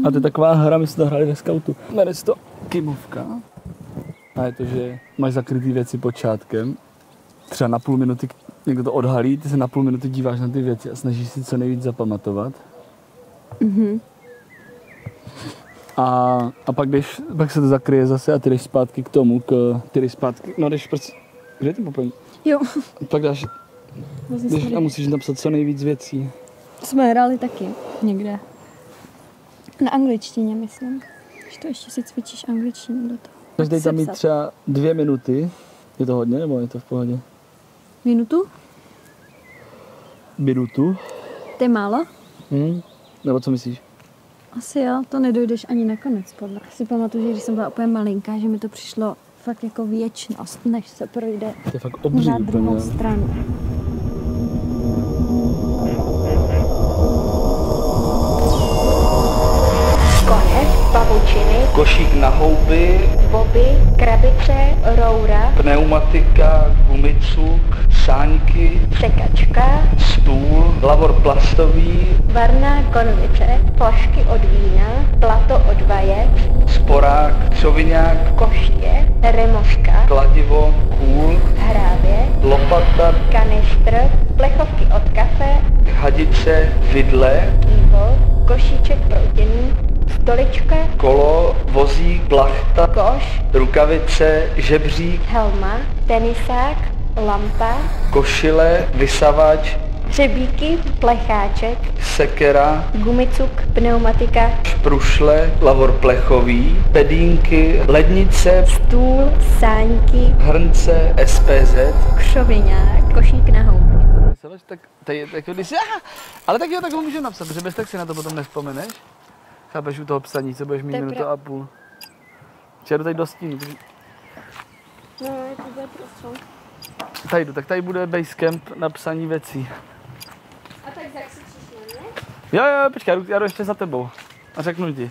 A to je taková hra, my jsme to hráli ve skautu. Jmenuje se to Kymovka. A je to, že máš zakrytý věci počátkem. Třeba na půl minuty někdo to odhalí, ty se na půl minuty díváš na ty věci a snažíš si co nejvíc zapamatovat. A pak se to zakryje zase a ty jdeš zpátky k tomu, jdeš prostě, kde je ten poplň? Jo. Pak jdeš a musíš napsat co nejvíc věcí. Jsme hráli taky někde. Na angličtině, myslím. Že to ještě si cvičíš angličtinu do toho. Každý tam mít třeba 2 minuty. Je to hodně, nebo je to v pohodě? Minutu? Minutu. To je málo? Nebo co myslíš? Asi jo, to nedojdeš ani na konec, podle. Si pamatuju, že když jsem byla úplně malinká, že mi to přišlo fakt jako věčnost, než se projde to je fakt obří, na druhou stranu. Koně, pavučiny, Košík na houby, boby, krabice, roura, pneumatika, gumicuk, sáňky, sekačka, stůl, lavor plastový, varná konvice, flašky od vína, plato od vajec, sporák, křoviňák, koště, remoška, kladivo, kůl, hrábě, lopata, kanistr, plechovky od kafe, hadice, vidle, kýbl, košíček proutěný, stolička, kolo, vozík, plachta, koš, rukavice, žebřík, helma, tenisák, lampa, košile, vysavač, hřebíky, plecháček, sekera, gumicuk, pneumatika, šprušle, lavor plechový, pedínky, lednice, stůl, sáňky, hrnce, SPZ. křoviňák, košík na houbu. Ale tak jo, tak ho můžu napsat, protože bez tak si na to potom nevzpomeneš. Chápeš u toho psaní, co budeš mít minutu a půl. Či já jdu tady do stínu. No, to bude prostřel. Tady jdu, tak tady bude basecamp na psaní věcí. A tak jak si přišel, ne? Jo, počkej, já jdu ještě za tebou. A řeknu ti.